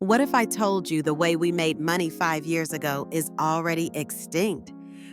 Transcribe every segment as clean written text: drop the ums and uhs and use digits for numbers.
What if I told you the way we made money 5 years ago is already extinct?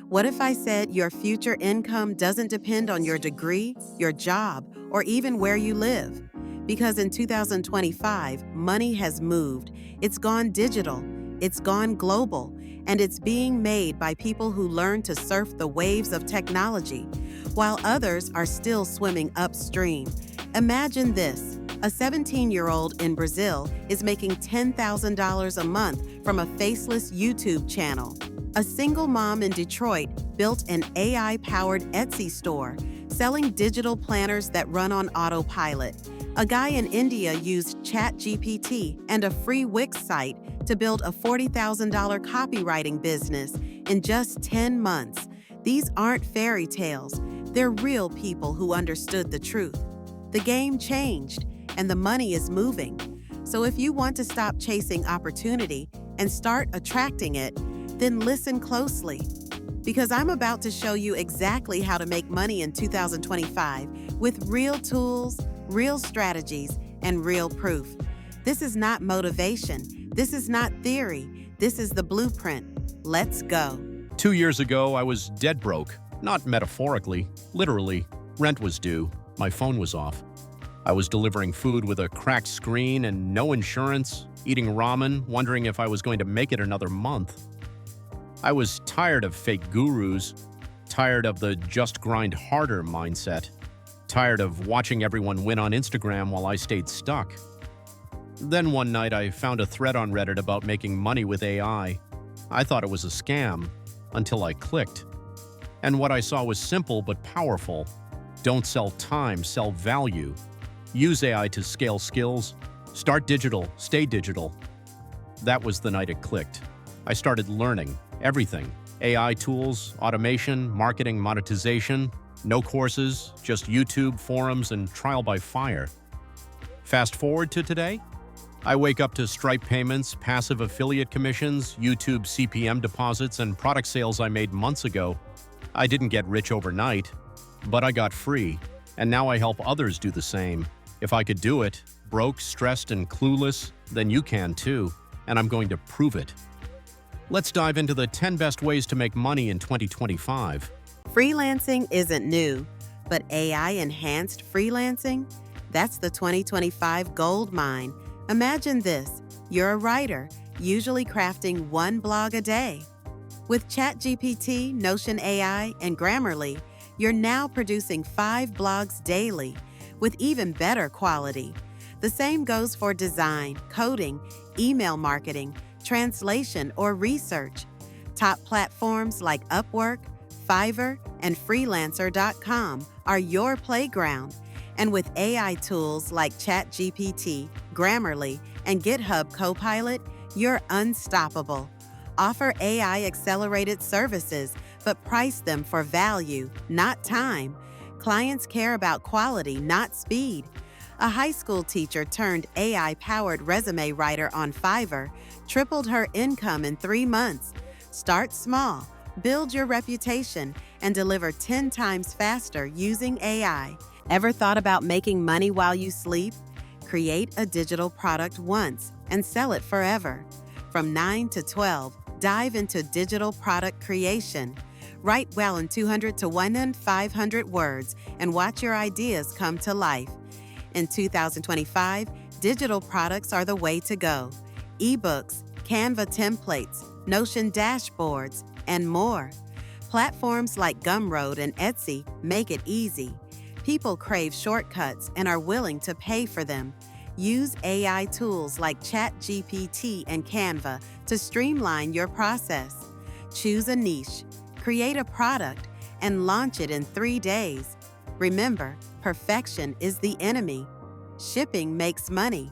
What if I said your future income doesn't depend on your degree, your job, or even where you live? Because in 2025, money has moved. It's gone digital, it's gone global, and it's being made by people who learn to surf the waves of technology, while others are still swimming upstream. Imagine this. A 17-year-old in Brazil is making $10,000 a month from a faceless YouTube channel. A single mom in Detroit built an AI-powered Etsy store, selling digital planners that run on autopilot. A guy in India used ChatGPT and a free Wix site to build a $40,000 copywriting business in just 10 months. These aren't fairy tales. They're real people who understood the truth. The game changed, and the money is moving. So if you want to stop chasing opportunity and start attracting it, then listen closely. Because I'm about to show you exactly how to make money in 2025 with real tools, real strategies, and real proof. This is not motivation. This is not theory. This is the blueprint. Let's go. 2 years ago, I was dead broke. Not metaphorically, literally. Rent was due. My phone was off. I was delivering food with a cracked screen and no insurance, eating ramen, wondering if I was going to make it another month. I was tired of fake gurus, tired of the just grind harder mindset, tired of watching everyone win on Instagram while I stayed stuck. Then one night I found a thread on Reddit about making money with AI. I thought it was a scam until I clicked. And what I saw was simple but powerful. Don't sell time, sell value. Use AI to scale skills. Start digital, stay digital. That was the night it clicked. I started learning everything. AI tools, automation, marketing, monetization. No courses, just YouTube, forums, and trial by fire. Fast forward to today. I wake up to Stripe payments, passive affiliate commissions, YouTube CPM deposits, and product sales I made months ago. I didn't get rich overnight, but I got free, and now I help others do the same. If I could do it, broke, stressed, and clueless, then you can too, and I'm going to prove it. Let's dive into the 10 best ways to make money in 2025. Freelancing isn't new, but AI-enhanced freelancing? That's the 2025 gold mine. Imagine this. You're a writer, usually crafting one blog a day. With ChatGPT, Notion AI, and Grammarly, you're now producing 5 blogs daily, with even better quality. The same goes for design, coding, email marketing, translation, or research. Top platforms like Upwork, Fiverr, and freelancer.com are your playground. And with AI tools like ChatGPT, Grammarly, and GitHub Copilot, you're unstoppable. Offer AI-accelerated services, but price them for value, not time. Clients care about quality, not speed. A high school teacher turned AI-powered resume writer on Fiverr tripled her income in 3 months. Start small, build your reputation, and deliver 10 times faster using AI. Ever thought about making money while you sleep? Create a digital product once and sell it forever. From 9 to 12, dive into digital product creation. Write well in 200 to 500 words and watch your ideas come to life. In 2025, digital products are the way to go. Ebooks, Canva templates, Notion dashboards, and more. Platforms like Gumroad and Etsy make it easy. People crave shortcuts and are willing to pay for them. Use AI tools like ChatGPT and Canva to streamline your process. Choose a niche, create a product, and launch it in 3 days. Remember, perfection is the enemy. Shipping makes money.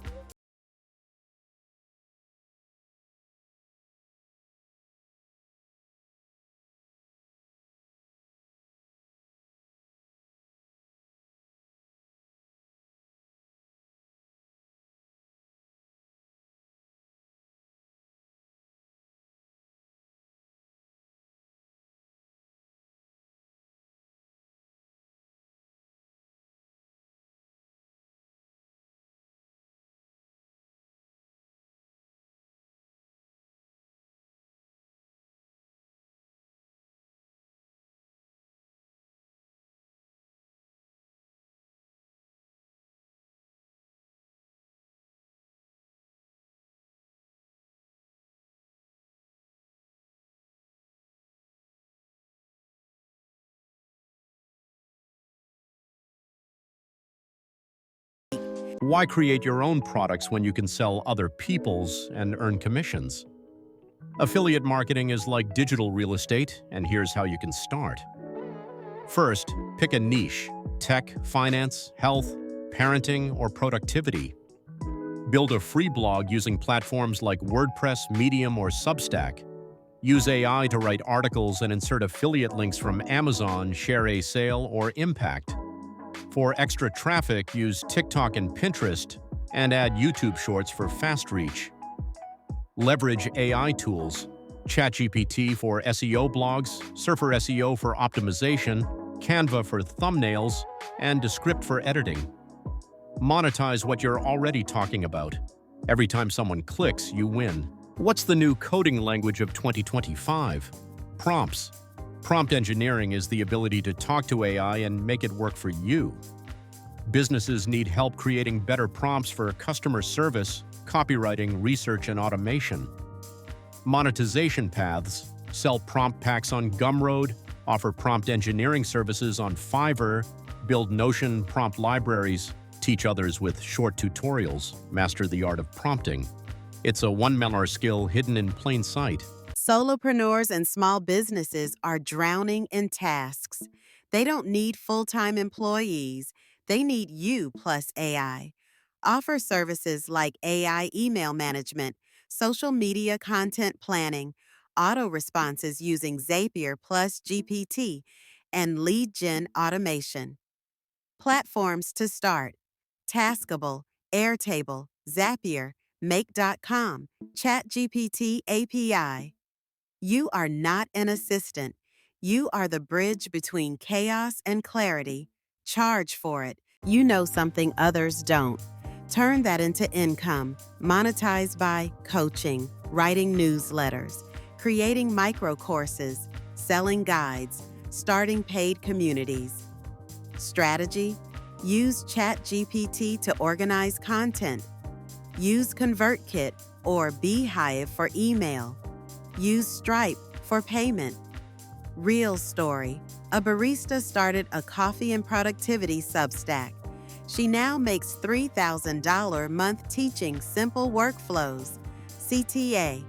Why create your own products when you can sell other people's and earn commissions? Affiliate marketing is like digital real estate, and here's how you can start. First, pick a niche: tech, finance, health, parenting, or productivity. Build a free blog using platforms like WordPress, Medium, or Substack. Use AI to write articles and insert affiliate links from Amazon, Share a Sale, or Impact. For extra traffic, use TikTok and Pinterest, and add YouTube Shorts for fast reach. Leverage AI tools: ChatGPT for SEO blogs, Surfer SEO for optimization, Canva for thumbnails, and Descript for editing. Monetize what you're already talking about. Every time someone clicks, you win. What's the new coding language of 2025? Prompts. Prompt engineering is the ability to talk to AI and make it work for you. Businesses need help creating better prompts for customer service, copywriting, research, and automation. Monetization paths: sell prompt packs on Gumroad, offer prompt engineering services on Fiverr, build Notion prompt libraries, teach others with short tutorials, master the art of prompting. It's a one-man skill hidden in plain sight. Solopreneurs and small businesses are drowning in tasks. They don't need full-time employees. They need you plus AI. Offer services like AI email management, social media content planning, auto responses using Zapier plus GPT, and lead gen automation. Platforms to start: Taskable, Airtable, Zapier, Make.com, ChatGPT API. You are not an assistant. You are the bridge between chaos and clarity. Charge for it. You know something others don't. Turn that into income. Monetize by coaching, writing newsletters, creating micro courses, selling guides, starting paid communities. Strategy: use ChatGPT to organize content. Use ConvertKit or Beehive for email. Use Stripe for payment. Real story: a barista started a coffee and productivity Substack. She now makes $3,000 a month teaching simple workflows. CTA: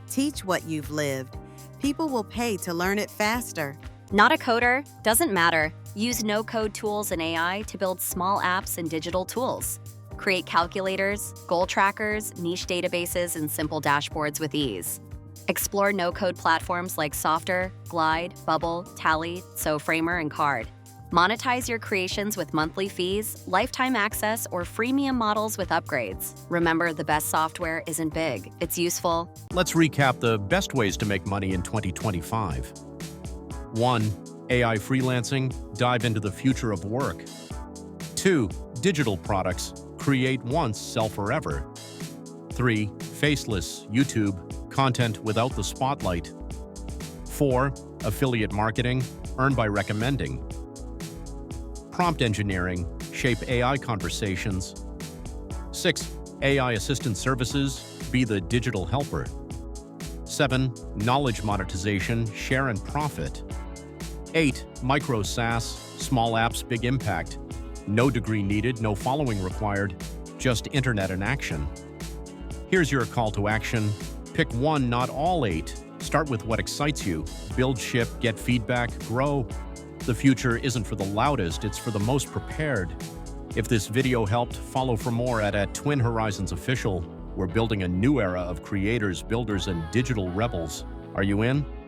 teach what you've lived. People will pay to learn it faster. Not a coder? Doesn't matter. Use no-code tools and AI to build small apps and digital tools. Create calculators, goal trackers, niche databases, and simple dashboards with ease. Explore no-code platforms like Softer, Glide, Bubble, Tally, SoFramer, and Card. Monetize your creations with monthly fees, lifetime access, or freemium models with upgrades. Remember, the best software isn't big, it's useful. Let's recap the best ways to make money in 2025. 1. AI freelancing. Dive into the future of work. 2. Digital products. Create once, sell forever. 3. Faceless YouTube. Content without the spotlight. 4. Affiliate marketing. Earn by recommending. Prompt engineering. Shape AI conversations. 6. AI assistant services. Be the digital helper. 7. Knowledge monetization. Share and profit. 8. Micro SaaS. Small apps, big impact. No degree needed, no following required. Just internet in action. Here's your call to action. Pick one, not all 8. Start with what excites you. Build, ship, get feedback, grow. The future isn't for the loudest, it's for the most prepared. If this video helped, follow for more at Twin Horizons Official. We're building a new era of creators, builders, and digital rebels. Are you in?